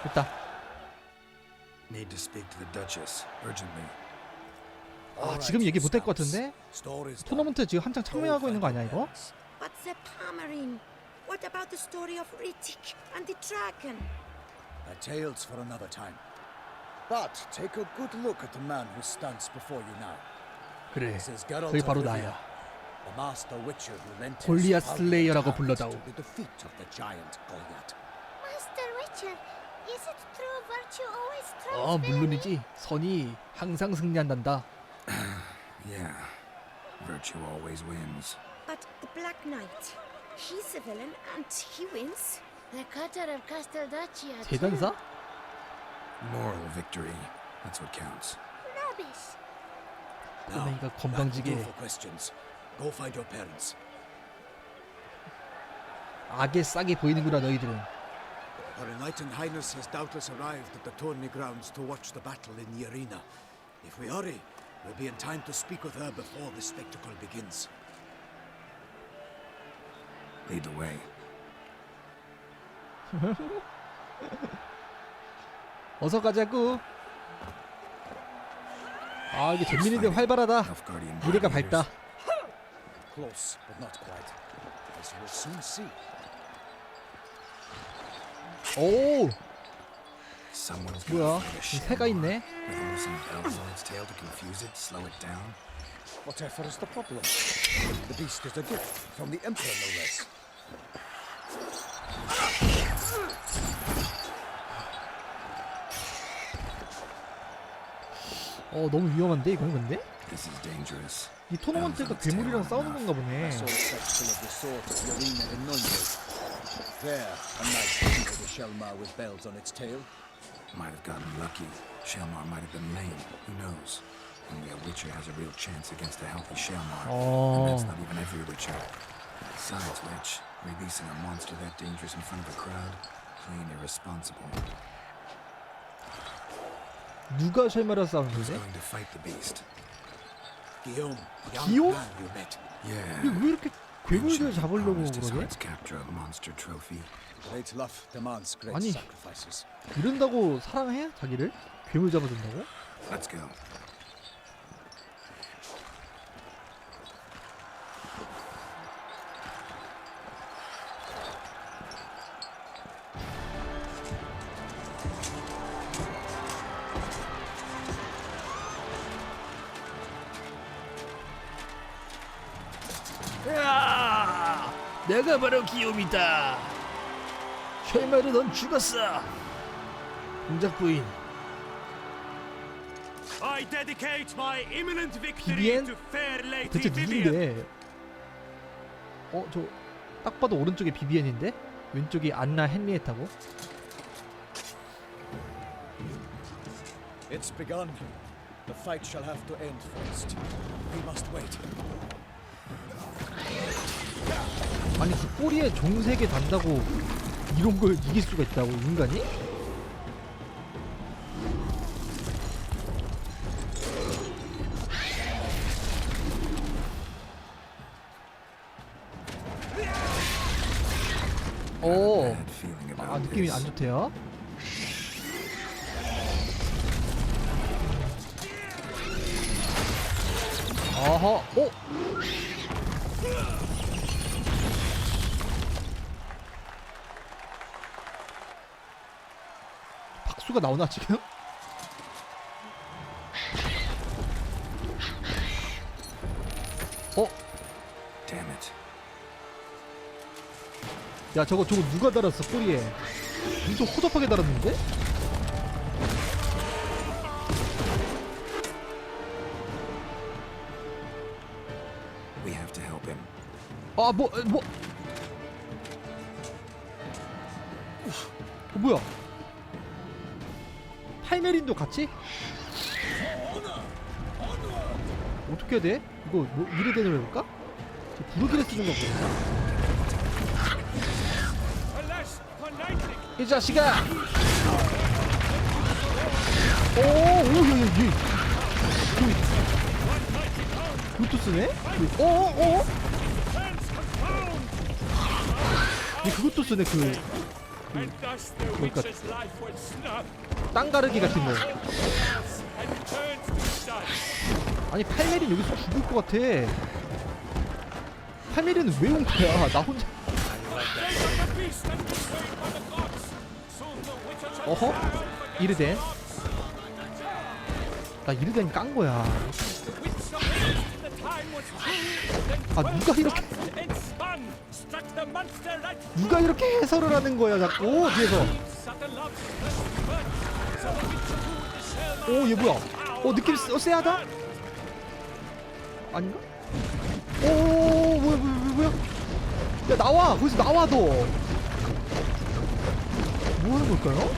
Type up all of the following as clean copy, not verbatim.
됐다. Need to speak to the Duchess urgently. 아, 지금 얘기 못할 것 같은데? 토너먼트 지금 한창 참여하고 있는 거 아니야 이거? But the Palmerine. What about the story of Riddick and the dragon? A tale's for another time. But take a good look at the man who stands before you now. 그래, This is Geralt 저기 of 바로 Rivia, 나야. the master witcher who lent his 골리앗 valiant 슬레이어라고 hand 불러다오. to the defeat of the giant Goliath. Master Witcher, is it true virtue always triumphs? 물론이지. 선이 항상 승리한단다. Yeah, virtue always wins. But the Black Knight, he's a villain and he wins. The cutter of Castelduccia. 대단사? Moral victory. That's what counts. Rubbish. 꼬맹이가 Back to 건방지게 for questions. Go find your parents. 악에 싸게 보이는구나 너희들은. Her Enlightened Highness has doubtless arrived at the tourney grounds to watch the battle in the arena. If we hurry, we'll be in time to speak with her before the spectacle begins. Lead the way. 어서 가자고. 아, 이게 잼민이들 활발하다. 미래가 밝다. Close, but not quite. As we'll soon see. 오, Someone's 뭐야? got 새가 있네. With some bells on its tail to confuse it, slow it down. Whatever is the problem? The beast is a gift from the Emperor, no less. 너무 위험한데 이건 근데? This is dangerous. 이 토너먼트가 괴물이랑 싸우는 건가 보네. I saw a spectacle of the sort at the arena in Nunez. There, a knight defeated a Shelmar with bells on its tail. Might have gotten lucky. Shelmar might have been lame. Who knows? Only a witcher has a real chance against a healthy Shelmar. And that's not even every witcher. Besides which, releasing a monster that dangerous in front of a crowd, plain irresponsible. 누가 쉘마랑 싸우는 Who's 거지? going to fight the beast? Guillaume, the young Guillaume? man you met. Yeah. 왜 이렇게 괴물들 잡으려고 Promised his 그러지? heart's capture a monster trophy. Great love demands great 아니. sacrifices. 이런다고 사랑해? 자기를? 괴물 잡아준다고? Let's go. 야! 내가 바로 기욤이다. 쉘마르 넌 죽었어. 공작 부인. I dedicate my imminent victory 비비엔? to fair lady 대체 Vivian. 누군데? 저 딱 봐도 오른쪽에 비비엔인데 왼쪽이 안나 헨리에타고. It's begun. The fight shall have to end first. We must wait. 아니 그 꼬리에 종색에 단다고 이런 걸 이길 수가 있다고 인간이? 오, Bad feeling about 아 느낌이 this. 안 좋대요. 어허, 오. 박수가 나오나 지금? Damn it. 야 저거 누가 달았어 꼬리에? 엄청 호접하게 달았는데? We have to help him. 아 뭐야? 팔메린도 같이? 어떻게 해야 돼? 이거 뭐 이래 되는 해볼까? 부르기를 쓰는 거 보다. Alas, for knighting. 이 자식아! 얘 그것도 쓰네? 얘 그것도 쓰네 And thus the 그러니까 witch's life was snuffed. 땅 가르기 같은 거. And turned to dust. 아니 팔메린 여기서 죽을 것 같아. 팔메린은 왜 온 거야? 나 혼자. The beast and betrayed by the gods. Soon the witches shall 어허? triumph against 이르덴. the gods. 나 이르덴 깐 거야. The witch awaked, the time was true. Then 아 누가 이렇게 twisted and spun, struck the monster right 누가 이렇게 해설을 하는 거야 자꾸 뒤에서. Subtle love first burnt. So the witch wooed the shell 오 얘 뭐야? 느낌 쎄하다? 아닌가? 오 뭐야? 야 나와 거기서 나와 너. 뭐 하는 걸까요?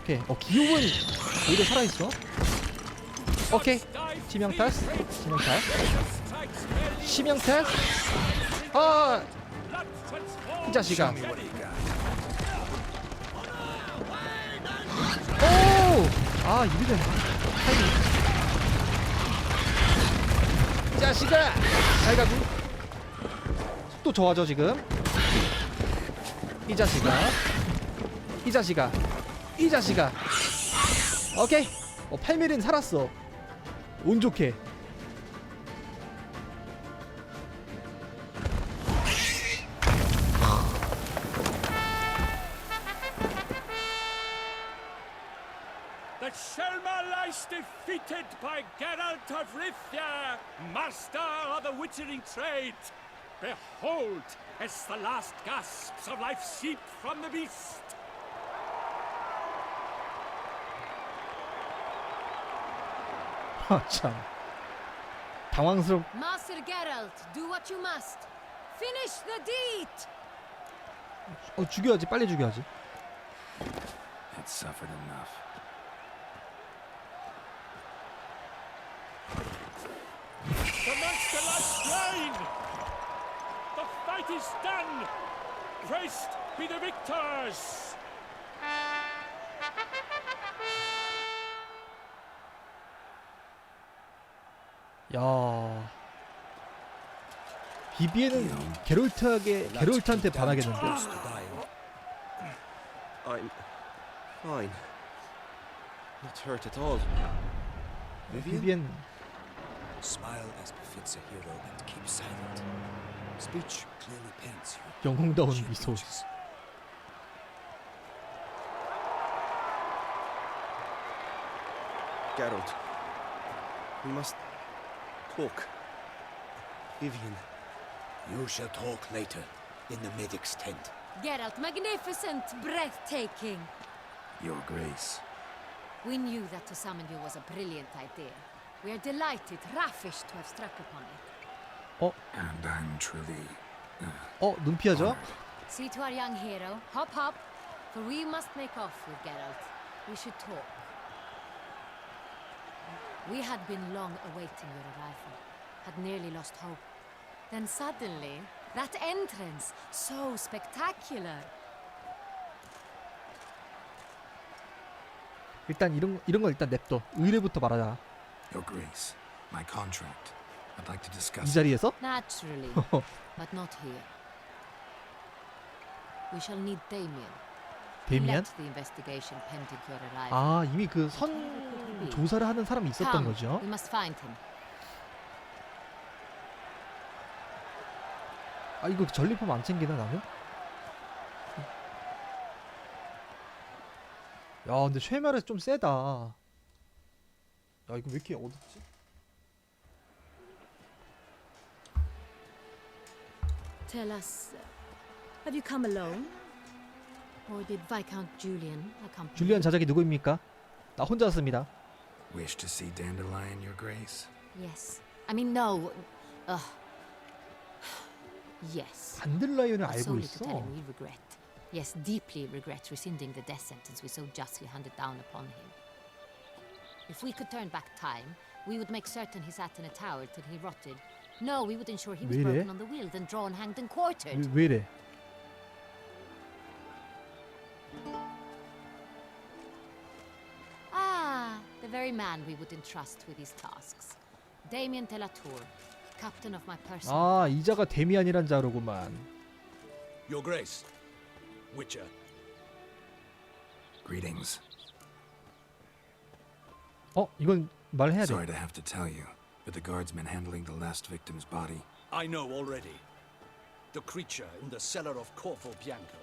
오케이 기용은 오히려 살아있어. 오케이 치명타스 치명타스 아 이 자식아. 오! 아 이리된 타이밍. 이 자식아 잘 가고. 속도 좋아져 지금. 이 자식아 오케이. 8mm 살았어. 운 좋게. The Shelma lies defeated by Geralt of Rivia, master of the witchering trade. Behold, as the last gasps of life seep from the beast. 참 당황스럽. Master Geralt, do what you must. Finish the deed. 죽여야지 빨리 죽여야지. It suffered enough. The monster lies slain. The fight is done. Praised be the victors. 야 비비에는 게롤트한테 반하겠는데. I'm fine. Not hurt at all. 비비엔 Smile as befits a hero and keep silent. Speech clearly paints you. 영웅다운 She 미소. teaches. Geralt, we must talk. Vivian, You shall talk later in the medic's tent. Geralt, magnificent, breathtaking. Your Grace. We knew that to summon you was a brilliant idea. We are delighted, ravished to have struck upon it. And I'm truly 눈 피하죠? See to our young hero. Hop, hop. For we must make off with Geralt. We should talk. We had been long awaiting your arrival. Had nearly lost hope. Then suddenly, that entrance, so spectacular. 일단 이런 거 일단 냅둬. 의뢰부터 말하자. Your Grace. My contract. I'd like to 이 discuss it. 자리에서? Naturally, but not here. We shall need Damien. 데미안? Let the investigation pending your arrival. 아 이미 그 선 조사를 하는 사람이 있었던 Come, 거죠. we must find him. 아 이거 전리품 안 챙기나 나는? 야 근데 쉐마르 좀 세다. 야 이거 왜 이렇게 어둡지? Tell us, have you come alone? Or did Viscount Julian accompany 줄리안 자작이 누구입니까? 나 혼자 왔습니다. Wish to see Dandelion, Your Grace? you? Yes. I mean, no. Yes. 단들라이언을 But 알고 solely to 있어. tell him we regret. Yes, deeply regret rescinding the death sentence we so justly handed down upon him. If we could turn back time, we would make certain he sat in a tower till he rotted. No, we would ensure he was Really? broken on the wheel, then drawn, hanged, and quartered. 왜 이래? Ah, the very man we would entrust with these tasks. Damien Telatour, captain of my personal. 아, 이자가 데미안이란 자로구만. Your Grace. Witcher. Greetings. 이건 말해야 돼. Sorry to have to tell you, but the guardsmen handling the last victim's body. I know already. The creature in the cellar of Corvo Bianco.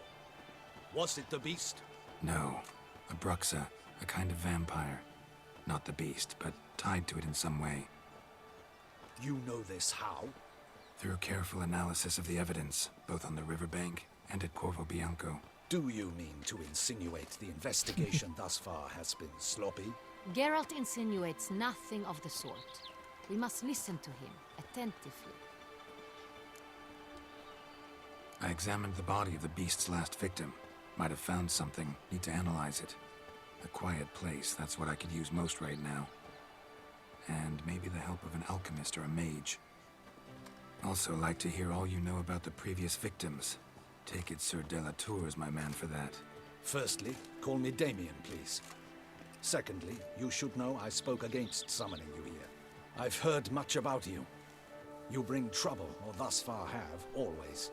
Was it the beast? No, a bruxa, a kind of vampire. Not the beast, but tied to it in some way. You know this how? Through careful analysis of the evidence, both on the riverbank and at Corvo Bianco. Do you mean to insinuate the investigation thus far has been sloppy? Geralt insinuates nothing of the sort. We must listen to him attentively. I examined the body of the beast's last victim. Might have found something. Need to analyze it. A quiet place, that's what I could use most right now. And maybe the help of an alchemist or a mage. Also like to hear all you know about the previous victims. Take it Sir Delatour is my man for that. Firstly, call me Damien, please. Secondly, you should know I spoke against summoning you here. I've heard much about you. You bring trouble, or thus far have, always.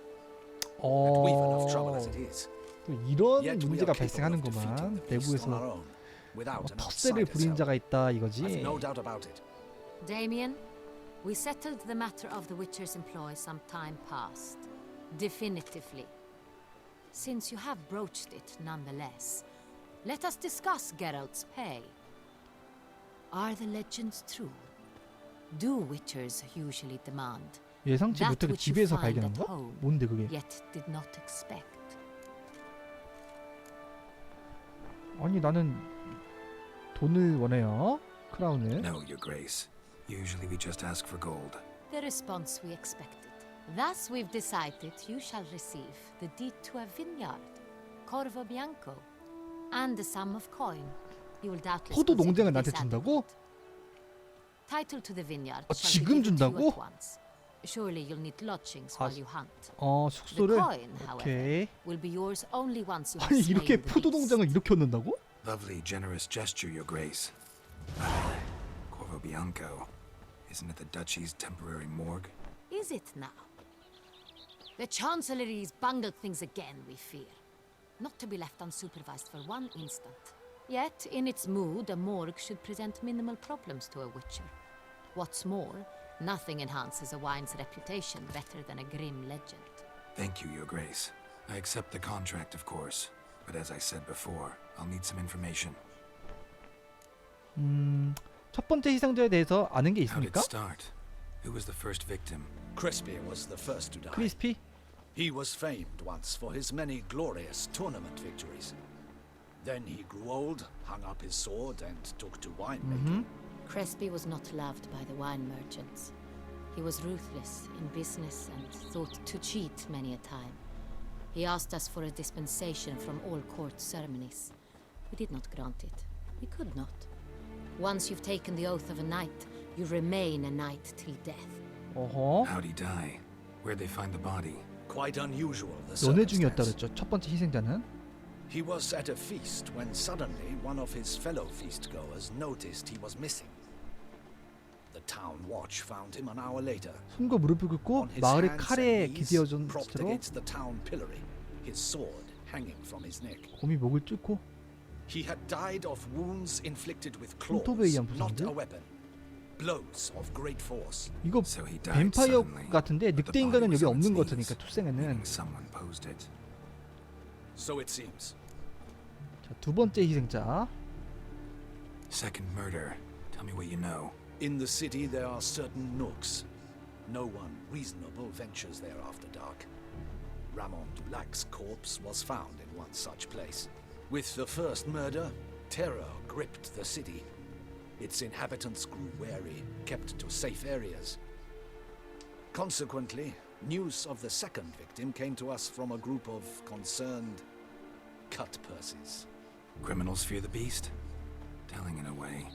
And we've enough trouble as it is. 이런 Yet we 문제가 are capable of 발생하는구만. defeating the beast on our 내부에서 own, without an 텃세를 outsider's 부린 help. 자가 있다 I've 이거지. no doubt about it. Damien, we settled the matter of the Witcher's employ some time past. Definitively. Since you have broached it nonetheless, let us discuss Geralt's pay. Are the legends true? Do Witchers usually demand 예상치 that 못하게 which you 집에서 find 발견한 at 거? home, 뭔데 그게? yet did not expect? 아니 나는 돈을 원해요. 크라운을. No, Your Grace. Usually we just ask for gold. The response we expected. Thus we've decided you shall receive the deed to a vineyard, Corvo Bianco, and the sum of coin. You will doubtless 포도 consider 농장을 나한테 this 준다고? adequate. Title to the vineyard 아, shall be 지금 given to you 준다고? at once. Surely you'll need lodgings 아, while you hunt. 어, The 숙소를. coin, however, 오케이. will be yours only once you have 아니 slain 이렇게 the 포도 beast. 농장을 이렇게 얻는다고? Lovely, generous gesture, Your Grace. Corvo Bianco. Isn't it the Duchy's temporary morgue? Is it now? The Chancellery's bungled things again, we fear. Not to be left unsupervised for one instant. Yet, in its mood, a morgue should present minimal problems to a Witcher. What's more, nothing enhances a wine's reputation better than a grim legend. Thank you, Your Grace. I accept the contract, of course. But as I said before, I'll need some information. 첫 번째 희생자에 대해서 아는 게 How did 있습니까? it start? Who was the first victim? Crispy was the first to die. 크리스피? He was famed once for his many glorious tournament victories. Then he grew old, hung up his sword, and took to winemaking. Crespi was not loved by the wine merchants. He was ruthless in business and thought to cheat many a time. He asked us for a dispensation from all court ceremonies. We did not grant it. We could not. Once you've taken the oath of a knight, you remain a knight till death. 어허. How'd he die? Where'd they find the body? Quite unusual, the 연애 중이었다 circumstance. 그랬죠. 첫 번째 희생자는. He was at a feast when suddenly one of his fellow feastgoers noticed he was missing. The town watch found him an hour later. 손과 무릎을 꿇고 On his 마을의 hands 칼에 and knees, 기대어진 propped 채로 against the town pillory, his sword hanging from his neck. 곰이 목을 뚫고 He had died of wounds inflicted with claws, 손톱에 의한 not 부상들? a weapon. Blows of great force. 이거 So he died 뱀파이어 suddenly, 같은데 but the 늑대 인간은 body was 여기 on its 없는 것 knees, 같으니까 투생에는. meaning someone posed it. So it seems. 자, 두 번째 희생자. Second murder. Tell me what you know. In the city there are certain nooks. No one reasonable ventures there after dark. Ramon Dulac's corpse was found in one such place. With the first murder, terror gripped the city. Its inhabitants grew wary, kept to safe areas. Consequently, news of the second victim came to us from a group of concerned cut purses. Criminals fear the beast? Telling in a way.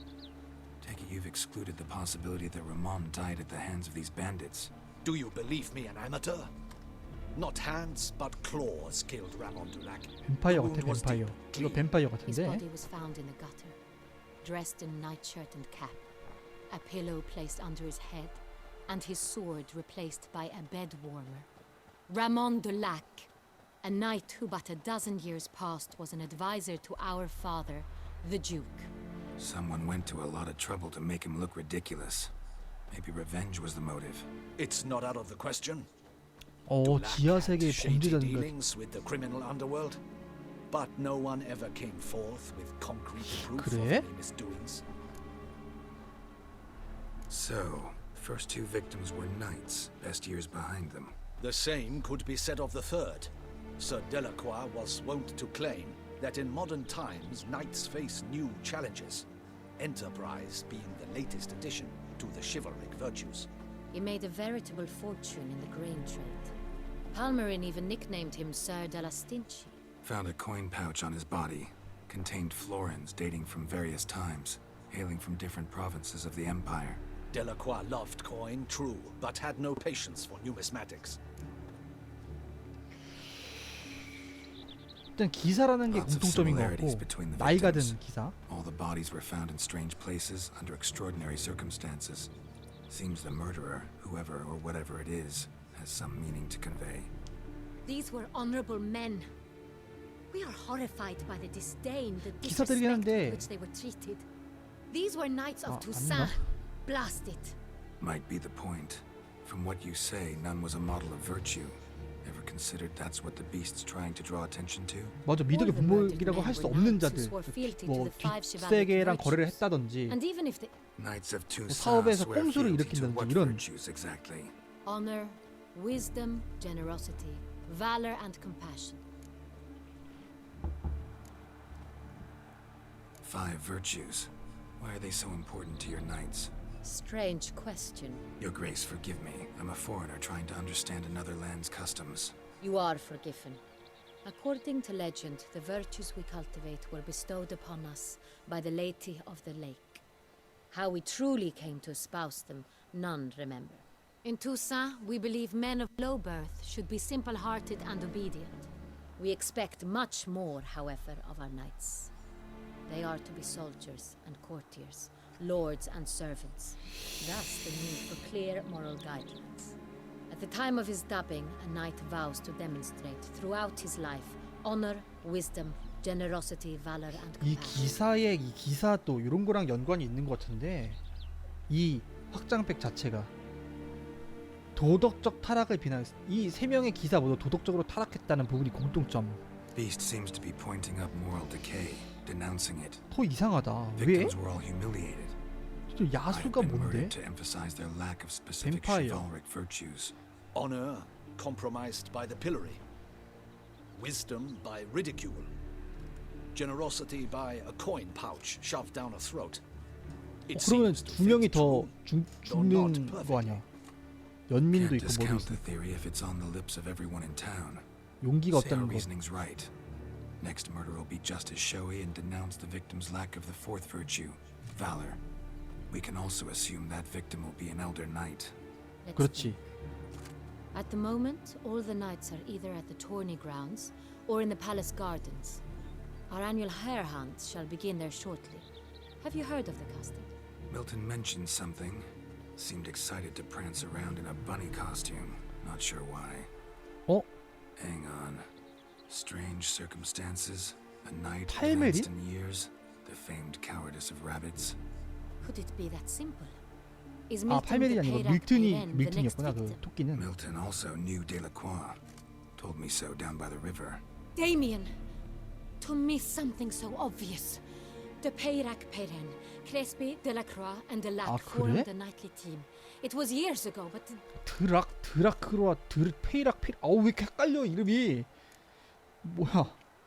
Take it you've excluded the possibility that Ramon died at the hands of these bandits. Do you believe me an amateur? Not hands, but claws killed Ramon Dulac. 뱀파이어 The 같아 wound was 뱀파이어. deep, 이거 clean. 뱀파이어 His 같은데. body was found in the gutter, dressed in nightshirt and cap, a pillow placed under his head, and his sword replaced by a bed warmer. Ramon de Lac, a knight who but a dozen years past was an advisor to our father, the Duke. Someone went to a lot of trouble to make him look ridiculous. Maybe revenge was the motive. It's not out of the question. 지하 세계의 shady 범죄자인가? dealings with the criminal underworld, but no one ever came forth with concrete proof of 그래? any misdoings. So, first two victims were knights, best years behind them. The same could be said of the third. Sir Delacroix was wont to claim that in modern times knights face new challenges, enterprise being the latest addition to the chivalric virtues. He made a veritable fortune in the grain trade. Palmerin even nicknamed him Sir de la Stinchi. Found a coin pouch on his body. Contained florins dating from various times, hailing from different provinces of the Empire. Delacroix loved coin, true, but had no patience for numismatics. 일단 기사라는 게 Lots of 공통점인 것 similarities 같고 between the 나이가 든 victims. 기사. All the bodies were found in strange places under extraordinary circumstances. Seems the murderer, whoever or whatever it is, has some meaning to convey. These were honorable men. We are horrified by the disdain, the 기사들이긴 disrespect 한데. with which they were treated. These were knights of 아닌가? Toussaint. Blast it. Might be the point. From what you say, none was a model of virtue. Ever considered that's what the beast's trying to draw attention to? 맞아, 미덕의 분모이라고 할 수 없는 자들, 뭐 뒷세계랑 거래를 했다든지 And even if they Knights of Toussaint 사업에서 swear 꼼수를 fealty to 일으킨다든지 what 이런 virtues exactly? honor, wisdom, generosity, valor and compassion. 5 virtues. Why are they so important to your knights? Strange question. Your Grace, forgive me. I'm a foreigner trying to understand another land's customs. You are forgiven. According to legend, the virtues we cultivate were bestowed upon us by the Lady of the Lake. How we truly came to espouse them, none remember. In Toussaint, we believe men of low birth should be simple-hearted and obedient. We expect much more, however, of our knights. They are to be soldiers and courtiers, lords and servants. Thus the need for clear moral guidelines. At the time of his dubbing, a knight vows to demonstrate throughout his life honor, wisdom, generosity, valor and 이 compassion. 기사의 이 기사 또 이런 거랑 연관이 있는 것 같은데 이 확장팩 자체가 도덕적 타락을 비난했어. 이 세 명의 기사 모두 도덕적으로 타락했다는 부분이 공통점. Beast seems to be pointing up moral decay, denouncing it. 더 이상하다. 왜? Victims were all humiliated. 저 I've 야수가 been 뭔데? murdered to emphasize their lack of specific Vampire. chivalric virtues. Honor compromised by the pillory. Wisdom by ridicule. Generosity by a coin pouch shoved down a throat. It 그러면 seems to 두 명이 fit 더 true, 죽는 거 아니야? 연민도 Can't 있고 뭐도 discount 있고 the theory if it's on the lips of everyone in town. 용기가 Say our 없다는 거. reasoning's right. Next murder will be just as showy and denounce the victim's lack of the fourth virtue, valor. We can also assume that victim will be an elder knight. Let's 그렇지. think. At the moment, all the knights are either at the tourney grounds or in the palace gardens. Our annual hare hunts shall begin there shortly. Have you heard of the custom? Milton mentioned something. Seemed excited to prance around in a bunny costume. Not sure why. 어? Hang on. Strange circumstances. A knight 팔메린? advanced in years. The famed cowardice of rabbits. Could it be that simple? Is 아, Milton 팔메린이 the 아니고 Peyrac Peyren the next 밀튼이었구나. 그 victim? 토끼는. Milton also knew Delacroix. Told me so down by the river. Damien! To miss something so obvious. The Peyrac Peyren, Crespi, Delacroix, and Delac 아, formed 그래? the knightly team. It was years ago, but 드라크로아, 페이락. 아우 왜 이렇게 헷갈려 이름이. 뭐야?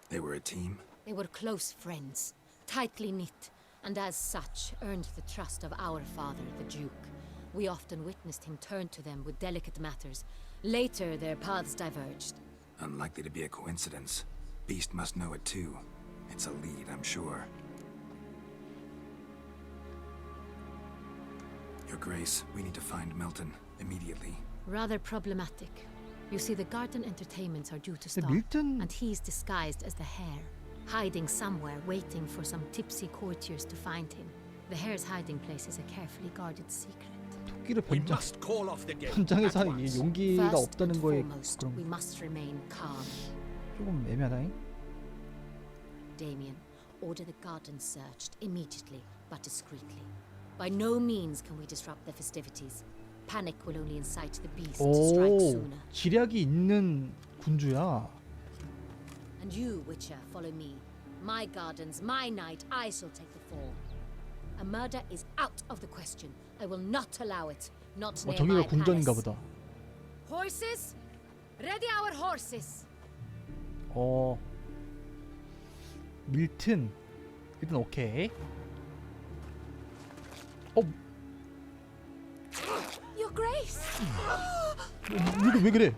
They were a team. they were close friends, tightly knit, and as such earned the trust of our father, the Duke. We often witnessed him turn to them with delicate matters. Later, their paths diverged. Unlikely to be a coincidence. Beast must know it too. It's a lead, I'm sure. Your Grace, we need to find Milton immediately. Rather problematic. You see, the garden entertainments are due to start, 밀튼 and he's disguised as the hare, hiding somewhere, waiting for some tipsy courtiers to find him. The hare's hiding place is a carefully guarded secret. 토끼를 We must call off the game. 변장해서 at 하는 게 once. 용기가 First 없다는 and 거에 foremost, 그런 we must remain calm. 조금 애매하다잉. Damien, order the gardens searched immediately, but discreetly. By no means can we disrupt the festivities. Panic will only incite the beast to strike 오, sooner. 지략이 있는 군주야. And you, Witcher, follow me. My gardens, my night, I shall take the fall. A murder is out of the question. I will not allow it. Not near 저기가 my 궁전인가 palace. 보다. Horses? Ready our horses. 밀튼. 일단 오케이. Your Grace. 이거 왜 그래?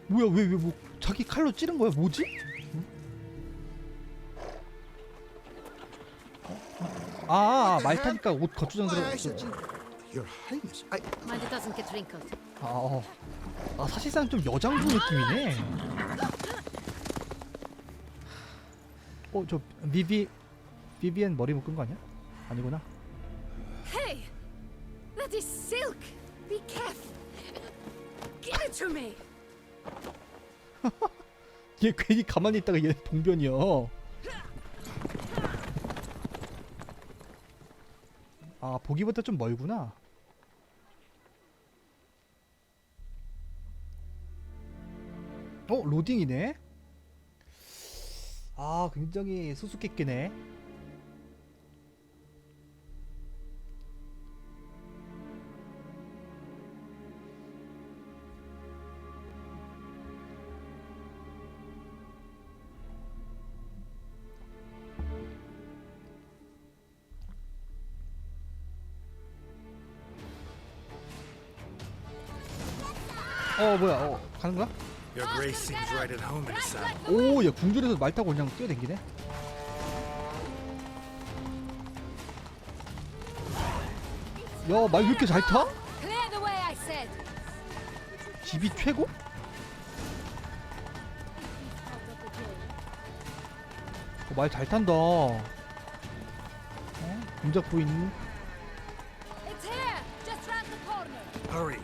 뭐야 왜 뭐 자기 칼로 찌른 거야? 뭐지? 말 타니까 옷 거추장스러웠어. Your Highness, I... Mind it doesn't get wrinkled. 사실상 좀 여장부 느낌이네. 저 비비엔 머리 묶은 거 아니야? 아니구나. Hey, that is silk. Be careful. Give it to me. 얘 괜히 가만히 있다가 얘 동변이야. 보기보다 좀 멀구나. 로딩이네. 굉장히 수수께끼네. 뭐야? 가는 거야? Your Grace seems right at home in the saddle. 야 궁전에서 말 타고 그냥 뛰어댕기네. 야 말 왜 이렇게 잘 타? Clear the way, I said. 집이 최고? 말 잘 탄다. 공작 부인. It's here, just round the corner. Hurry.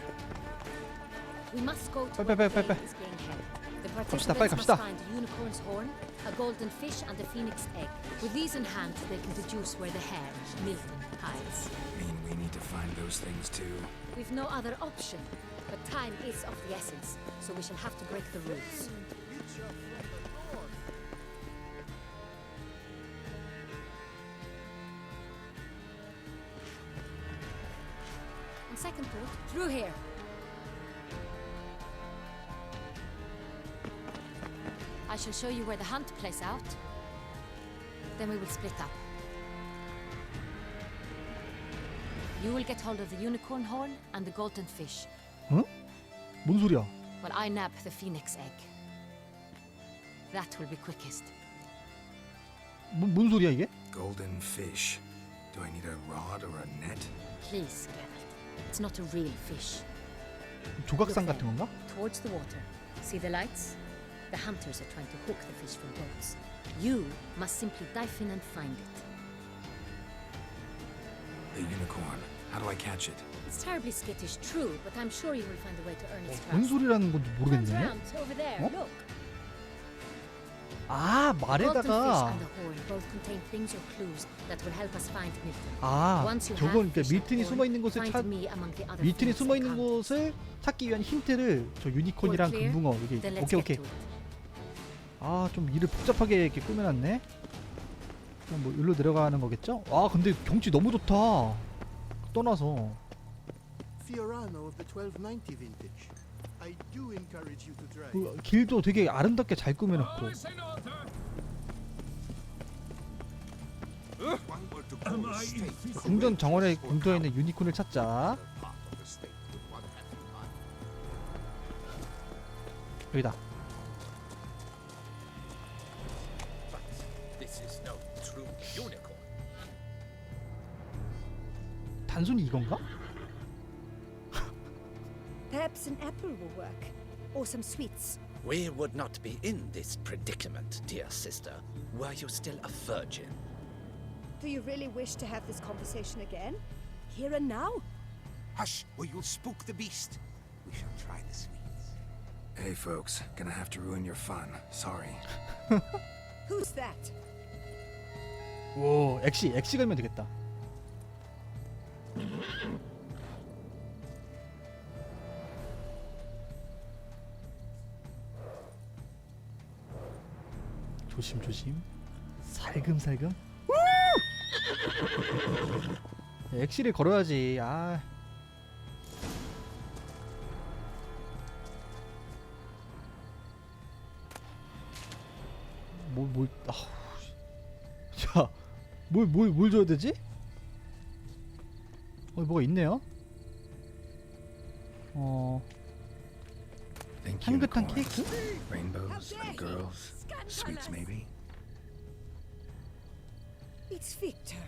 We must go to 빨리, where 빨리, the 빨리. flame is being held. The 갑시다, participants 빨리 must 갑시다. find a unicorn's horn, a golden fish, and a phoenix egg. With these in hand, they can deduce where the hare, Milton, hides. Mean we need to find those things too. We've no other option, but time is of the essence, so we shall have to break the rules. On second thought, through here. I shall show you where the hunt plays out. Then we will split up. You will get hold of the unicorn horn and the golden fish, 뭔 소리야? while I nab the phoenix egg. That will be quickest. 뭔 소리야 이게? Golden fish. Do I need a rod or a net? Please, Geralt. It's not a real fish. 조각상 같은 건가? Towards the water. See the lights? The hunters are trying to hook the fish from boats. You must simply dive in and find it. The unicorn. How do I catch it? It's terribly skittish, true, but I'm sure you will find a way to earn its 뭔 trust. 소리라는 건지 Turns 모르겠네. round, over there, 어? look. Golden fish 말에다가 and the horn both contain things or clues that will help us find Milton. Once you have 저건 그러니까 fish and 밀튼이 horn, 숨어 있는 곳을 find 찾 me among the other 밀튼이 phoenix 숨어 있는 encounters. 곳을 찾기 위한 힌트를 저 유니콘이랑 All clear? 금붕어 여기 Then let's 오케이 get 오케이. to it. 좀 일을 복잡하게 이렇게 꾸며놨네. 그럼 뭐 일로 내려가는 거겠죠? 근데 경치 너무 좋다. 떠나서 Fiorano of the 1290 vintage. I do encourage you to drive. 그 길도 되게 아름답게 잘 꾸며놓고. One were to call the state. 궁전 정원의 공터에 있는 유니콘을 찾자. Part of the state would want that in mind. 여기다. This is no true unicorn. 단순히 이건가? Perhaps an apple will work. Or some sweets. We would not be in this predicament, dear sister, were you still a virgin. Do you really wish to have this conversation again? Here and now? Hush, or you'll spook the beast. We shall try the sweets. Hey, folks, gonna have to ruin your fun. Sorry. Who's that? 오, 엑시 걸면 되겠다. 조심. 살금살금. 엑시를 걸어야지. 아. 자, 뭘 줘야 되지? 뭐가 있네요. 향긋한 케이크? Rainbows and girls. Sweets, maybe? It's Victor.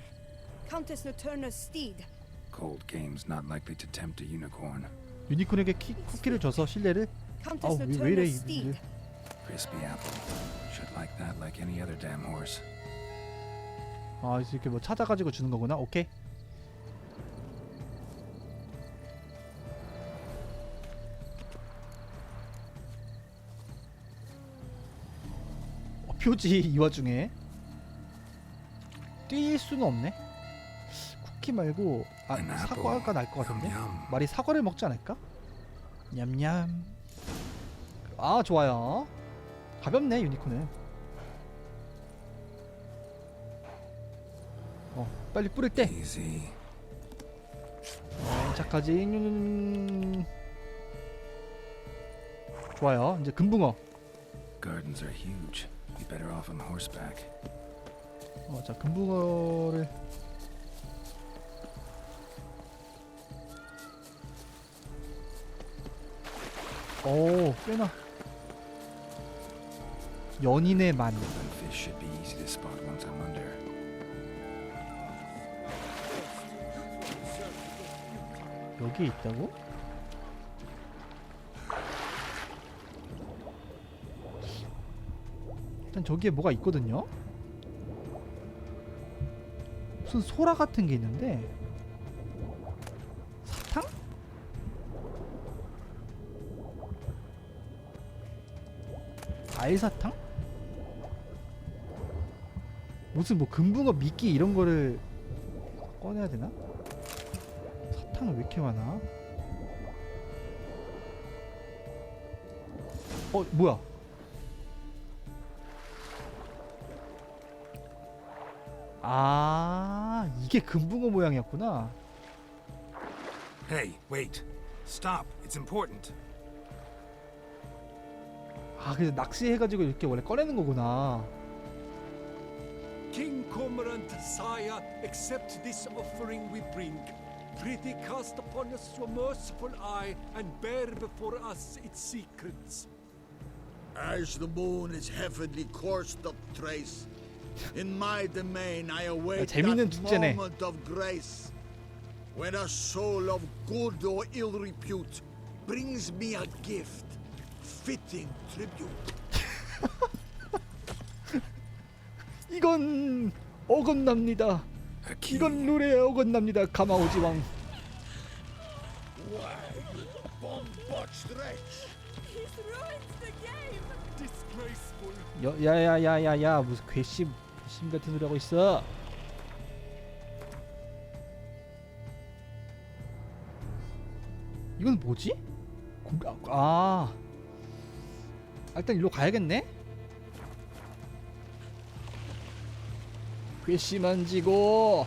Countess Noturna's steed. Cold games not likely to tempt a unicorn. 유니콘에게 쿠키를 줘서 신뢰를. Countess 왜 이래 Noturna's steed. Crispy apple. Should like that like any other damn horse. 아, 이렇게 뭐 찾아가지고 주는 거구나. 오케이. 표지 이 와중에 뛸 수는 없네. 쿠키 말고 사과가 날 것 같은데. 말이 사과를 먹지 않을까? 냠냠. 아, 좋아요. 가볍네 유니콘은. 빨리 뿌릴 때. 착하지. 좋아요. 이제 금붕어. Gardens are huge. Be better off on horseback. 자, 금붕어를. 오, 꽤나. 연인의 만. Fish should be easy to spot once I'm under. 여기에 있다고? 일단 저기에 뭐가 있거든요? 무슨 소라 같은 게 있는데 사탕? 알사탕? 무슨 뭐 금붕어 미끼 이런 거를 꺼내야 되나? 사탕은 왜 이렇게 많아? 뭐야? 아, 이게 금붕어 모양이었구나. Hey, wait. Stop. It's important. 아, 그래서 낚시해가지고 이렇게 원래 꺼내는 거구나. King Cormorant, sire, accept this offering we bring. Prithee cast upon us your merciful eye and bear before us its secrets. As the moon is heavenly coursed up trace, in my domain I await 재밌는 that 축제네. moment of grace, when a soul of good or ill repute brings me a gift, fitting tribute. 이건 어긋납니다. 이건 룰에 어긋납니다. 가마오지왕. 야야야야야, 무슨 괘씸 같은 소리 하고 있어. 이건 뭐지? 일단 일로 가야겠네. 괘씸한 지고.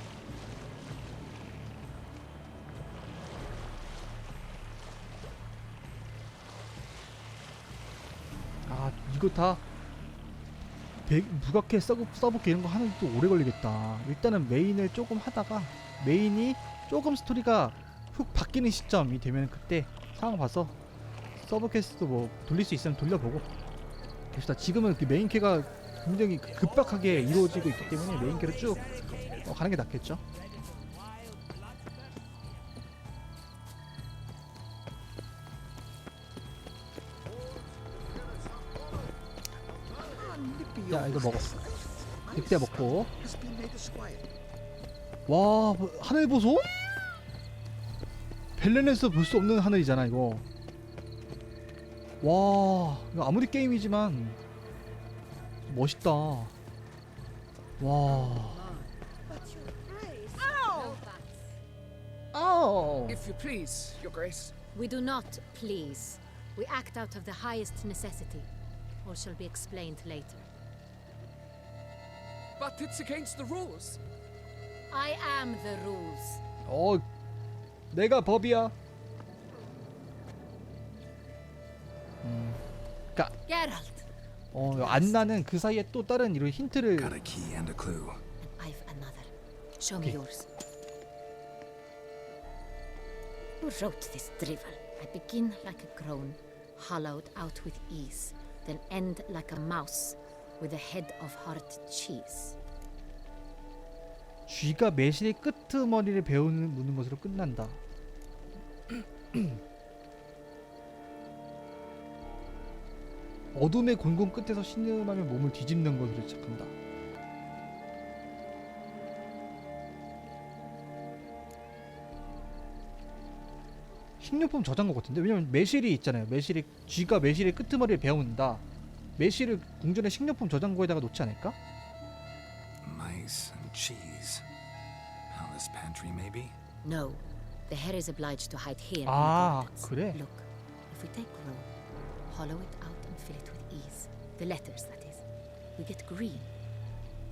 이거 다 무각해 써볼게 이런 거 하는 또 오래 걸리겠다. 일단은 메인을 조금 하다가 메인이 조금 스토리가 훅 바뀌는 시점이 되면 그때 상황 봐서 서브퀘스트도 뭐 돌릴 수 있으면 돌려보고 봅시다. 지금은 그 메인캐가 굉장히 급박하게 이루어지고 있기 때문에 메인캐로 쭉 가는 게 낫겠죠. 야, 이거 먹어. 늑대 먹고. 와, 하늘 보소? 벨렌에서 볼 수 없는 하늘이잖아 이거. 와, 이거 아무리 게임이지만 멋있다. 와. 아우. If you please, Your Grace. We do not please. We act out of the highest necessity. Or shall be explained later. But it's against the rules. I am the rules. 내가 법이야. 그러니까 Geralt. 안나는 그 사이에 또 다른 이런 힌트를. Got a key and a clue. And I've another. Show me yours. Who wrote this drivel? I begin like a groan, hollowed out with ease, then end like a mouse with a head of hard cheese. 쥐가 매실의 끄트머리를 베어무는 것으로 끝난다. 어둠의 곤궁 끝에서 신음하며 몸을 뒤집는 것으로 시작한다. 식료품 저장고 같은데? 왜냐면 매실이 있잖아요. 쥐가 매실의 끄트머리를 베어문다. 매실을 궁전의 식료품 저장고에다가 놓지 않을까? Mice and cheese. Palace pantry, maybe? No, the hair is obliged to hide here. 아, in the 그래? Look, if we take row, hollow it out and fill it with ease. The letters, that is. We get green.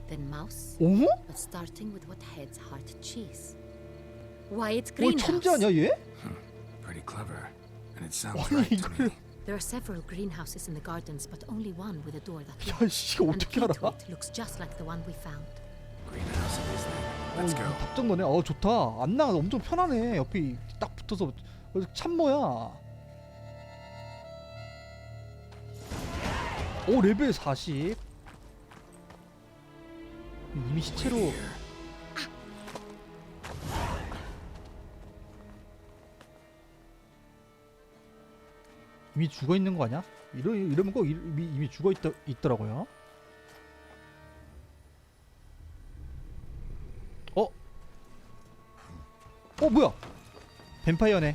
Then mouse, 어머? but starting with what heads hard cheese. Why, it's 오, greenhouse. 천재 아니야 얘? Pretty clever. And it sounds 아니 right to 이걸. me. There are several greenhouses in the gardens, but only one with a door that 야, locks. 씨, And 어떻게 key 알아? to it looks just like the one we found. Greenhouse it is then. Let's go. 답정 너네. 좋다. 안나가 엄청 편하네. 옆에 딱 붙어서. 참모야. 오, 레벨 40. 이미 시체로. 이미 죽어 있는 거 아니야? 이러면 꼭 이미 죽어 있더라고요. 뭐야? 뱀파이어네.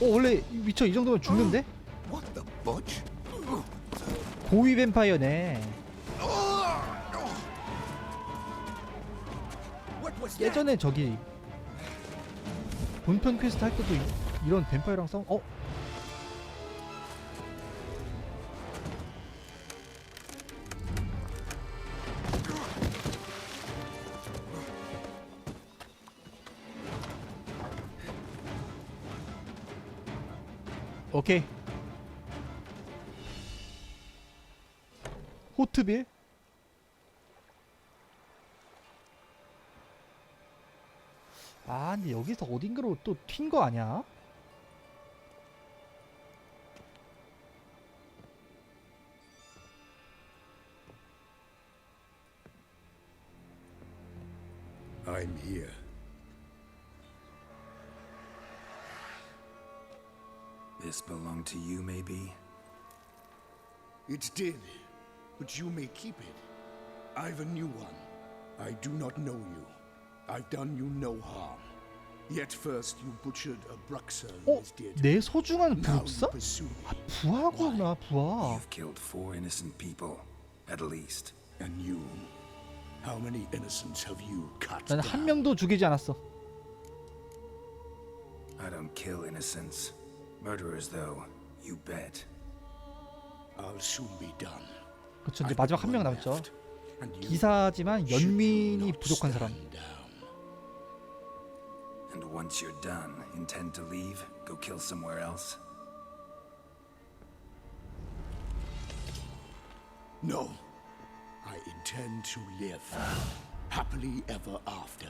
원래 위쳐 이 정도면 죽는데? What the butch? 고위 뱀파이어네. 예전에 저기 본편 퀘스트 할 때도 이런 뱀파이어랑 싸움. 오케이. 호트빌? 근데 여기서 어딘가로 또 튄 거 아니야? I'm here. This belonged to you, maybe? It did, but you may keep it. I've a new one. I do not know you. I've done you no harm. Yet first you butchered a Bruxer who is dead. 내 소중한 Now you 부사? pursue me. 부하구나, 부하. You've killed 4 innocent people, at least. And you? How many innocents have you cut 나는 한 down? 명도 죽이지 않았어. I don't kill innocents. Murderers, though, you bet. I'll soon be done. 그렇죠. 이제 I've 마지막 got 한 명 one 남았죠. left, and you 기사지만 should you 연민이 not 부족한 사람. stand down. And once you're done, intend to leave? Go kill somewhere else? No. I intend to live happily ever after.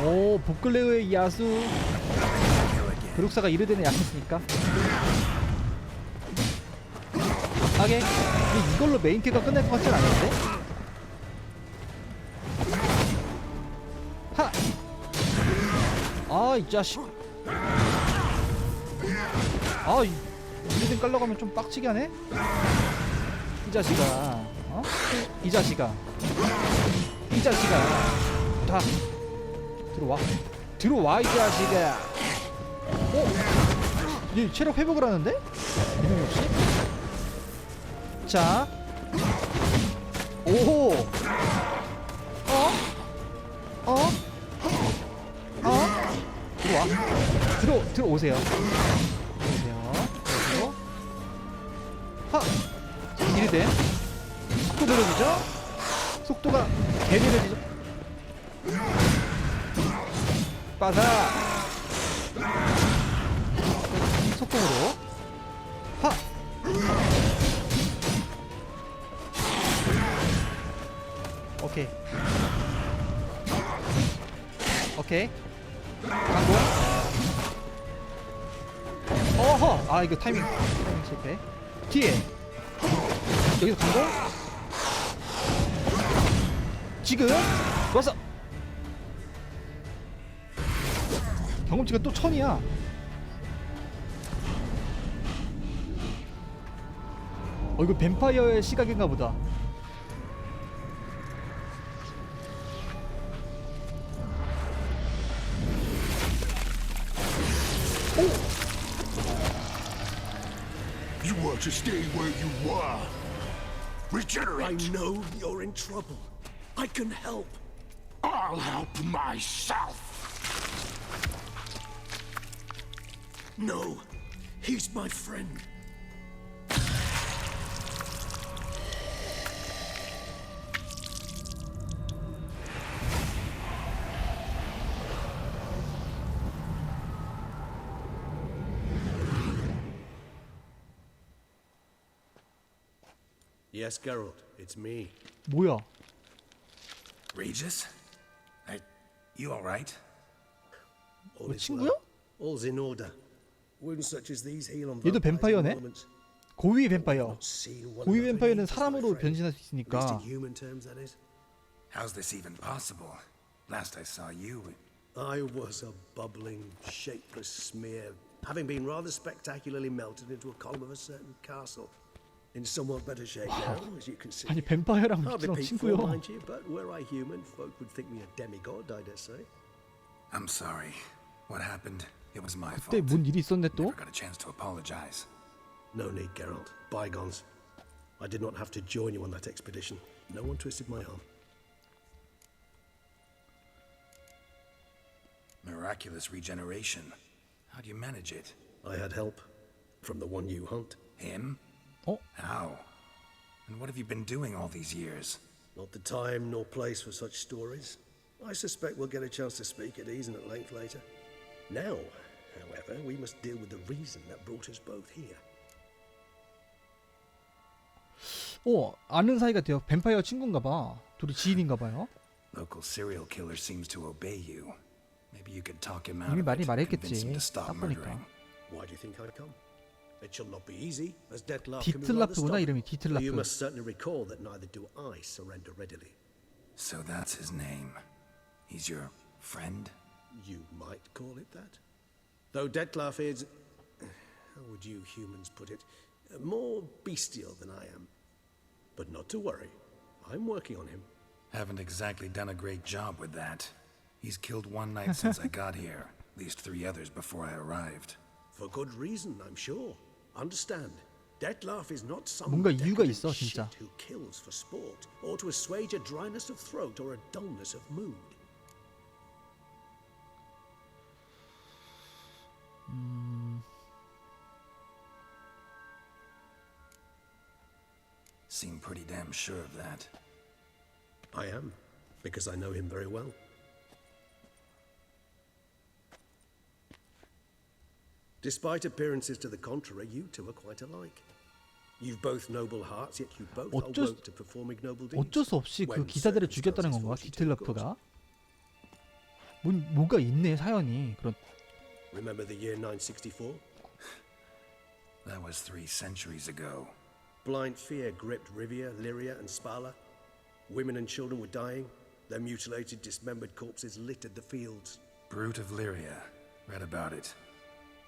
오, 복글레의 야수. 그룩사가 이르되는 약했으니까. 하게. 근데 이걸로 메인 캐가 끝날 것 같진 않은데? 하! 아, 이 자식. 아, 우리든 깔러 가면 좀 빡치게 하네. 이 자식아. 어? 이 자식아. 이 자식아. 다 들어와. 들어와, 이 자식아. 얘 체력 회복을 하는데? 이놈 역시. 자. 오호. 들어와. 들어오세요. 들어오세요. 하. 이리 돼. 속도 느려지죠? 속도가 개 느려지죠? 빠사. 속공으로. 하. 오케이. 오케이. 강공. 어허. 아, 이거 타이밍 실패. 뒤에. 여기서 강공. 지금 좋았어. 경험치가 또 1000이야. 이거 뱀파이어의 시각인가 보다. You want to stay where you are. Regenerate. I know you're in trouble. I can help. I'll help myself. No, he's my friend. Yes, Geralt, it's me. 뭐야? Regis? You alright? All is 친구야? well. All's in order. Wounds such as these heal on 얘도 vampires in 뱀파이어네? moments. 고위 뱀파이어. Not see one 고위 another 뱀파이어는 just 사람으로 like friends. 변신할 수 At least 있으니까. in human terms, that is. How's this even possible? Last I saw you, I was a bubbling, shapeless smear, having been rather spectacularly melted into a column of a certain castle. In somewhat better shape now, as you can see. 아니 뱀파이어랑 Hardly 위치랑 peak 친구요. form, mind you, but were I human, folk would think me a demigod, I dare say. I'm sorry. What happened? It was my 그때 fault. 뭔 일이 있었네 또? Never got a chance to apologize. No need, Geralt. Bygones. I did not have to join you on that expedition. No one twisted my arm. Miraculous regeneration. How do you manage it? I had help from the one you hunt. Him? Oh. How? And what have you been doing all these years? Not the time nor place for such stories. I suspect we'll get a chance to speak at ease and at length later. Now, however, we must deal with the reason that brought us both here. 아는 사이가 돼요. 뱀파이어 친구인가 봐. 둘이 지인인가 봐요. Local serial killer seems to obey you. Maybe you could talk him out 이미 of 많이 it, convince him 말했겠지. to stop 딱 보니까. murdering. Why do you think I come? It shall not be easy, as Dettlaff can be rather 디틀라프구나 stubborn. 이름이 But you 디틀라프. must certainly recall that neither do I surrender readily. So that's his name. He's your friend? You might call it that. Though Dettlaff is, how would you humans put it, more bestial than I am. But not to worry, I'm working on him. Haven't exactly done a great job with that. He's killed one night since I got here. At least 3 others before I arrived. For good reason, I'm sure. Understand, Dettlaff is not some 뭔가 이유가 decadent 있어, 진짜. shit who kills for sport, or to assuage a dryness of throat or a dullness of mood. Seem pretty damn sure of that. I am, because I know him very well. Despite appearances to the contrary, you two are quite alike. You've both noble hearts, yet you both are 어쩔 wont to perform ignoble deeds. 어쩔 수 없이 그 when 기사들을 죽였다는 circumstances 건가? force you to, of course. 디틀라프가? 뭐가 있네 사연이. 그런. Remember the year 964? That was 3 centuries ago. Blind fear gripped Rivia, Lyria, and Spala. Women and children were dying. Their mutilated, dismembered corpses littered the fields. Brute of Lyria. Read about it.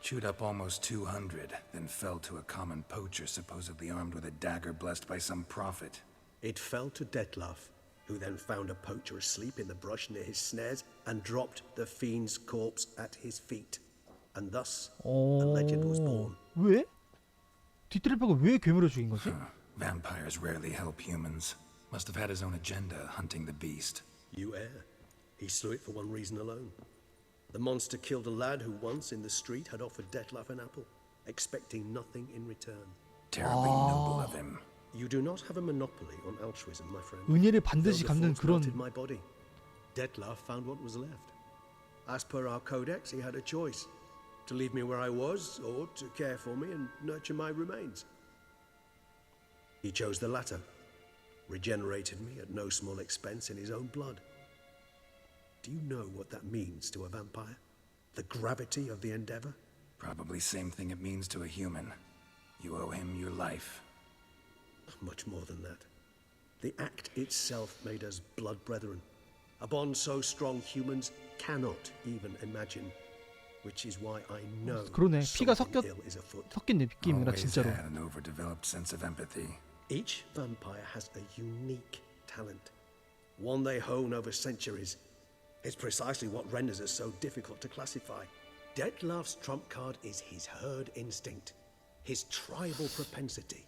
Chewed up almost 200, then fell to a common poacher supposedly armed with a dagger blessed by some prophet. It fell to Detlef, who then found a poacher asleep in the brush near his snares and dropped the fiend's corpse at his feet. And thus, a legend was born. 왜? 디트레퍼가 왜 괴물을 죽인 거지? Vampires rarely help humans. Must have had his own agenda hunting the beast. You err. He slew it for one reason alone. The monster killed a lad who once in the street had offered Detlef an apple, expecting nothing in return. Terribly noble of him. You do not have a monopoly on altruism, my friend. 은혜를 반드시 갚는 그런 My body. Detlef found what was left. As per our codex, he had a choice: to leave me where I was, or to care for me and nurture my remains. He chose the latter, regenerated me at no small expense in his own blood. Do you know what that means to a vampire? The gravity of the endeavor? Probably same thing it means to a human. You owe him your life. Much more than that. The act itself made us blood brethren. A bond so strong humans cannot even imagine. Which is why I know 그러네. 피가 something ill is afoot. 섞인 느낌이라 Always 진짜로. had an overdeveloped sense of empathy. Each vampire has a unique talent, one they hone over centuries. It's precisely what renders us so difficult to classify. Detlef's trump card is his herd instinct, his tribal propensity.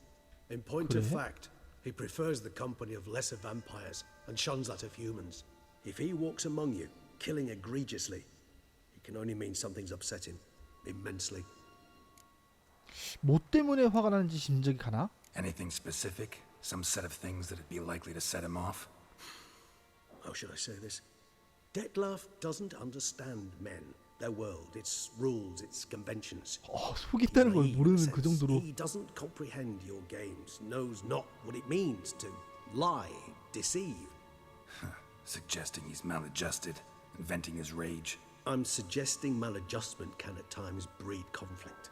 In point of fact, he prefers the company of lesser vampires and shuns that of humans. If he walks among you, killing egregiously, it can only mean something's upsetting, immensely. 뭐 때문에 화가 나는지 짐작이 가나? Anything specific? Some set of things that'd be likely to set him off? How should I say this? Detlef doesn't understand men, their world, its rules, its conventions. 속였다는 걸 모르는 그 정도로. He doesn't comprehend your games, knows not what it means to lie, deceive. Suggesting he's maladjusted, venting his rage. I'm suggesting maladjustment can at times breed conflict.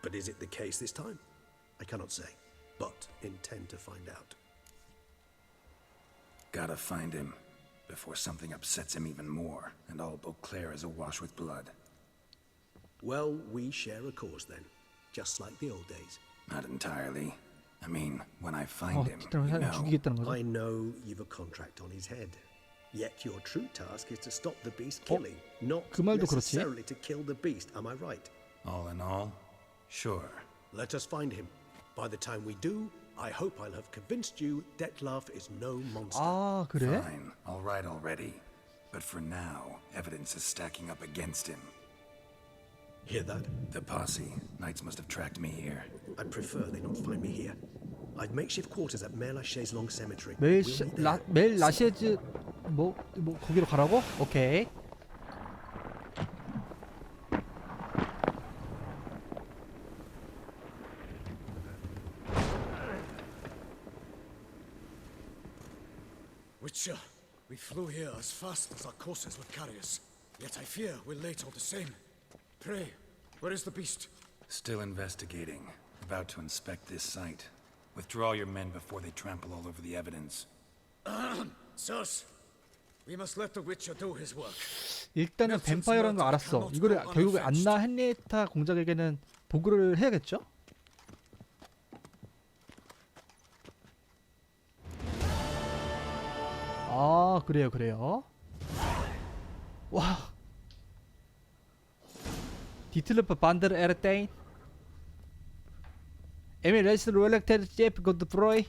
But is it the case this time? I cannot say, but intend to find out. Gotta find him before something upsets him even more, and all Beauclair is awash with blood. Well, we share a cause then, just like the old days. Not entirely. I mean, when I find him, 죽이겠다는 거죠? I know you've a contract on his head. Yet your true task is to stop the beast killing, not 그 말도 그렇지. necessarily to kill the beast. Am I right? All in all, sure. Let us find him. By the time we do, I hope I'll have convinced you Detlef is no monster. 아, 그래? Fine, all right already. But for now, evidence is stacking up against him. Hear that? The posse. Knights must have tracked me here. I prefer they not find me here. I'd makeshift quarters at Mère Lachaise Long Cemetery. 멜 라셰즈 뭐 거기로 가라고? 오케이. Witcher, we flew here as fast as our courses would carry us. Yet I fear we're late all the same. Pray, where is the beast? Still investigating. About to inspect this site. Withdraw your men before they trample all over the evidence. Sirs, we must let the Witcher do his work. 일단은 뱀파이어라는 거 알았어. 이거를 결국에 안나 헨리에타 공작에게는 보고를 해야겠죠? 아, 그래요. 와. 디틀러프 반데르 에르테인. 에밀 레스 롤렉테르 제프 고드프로이.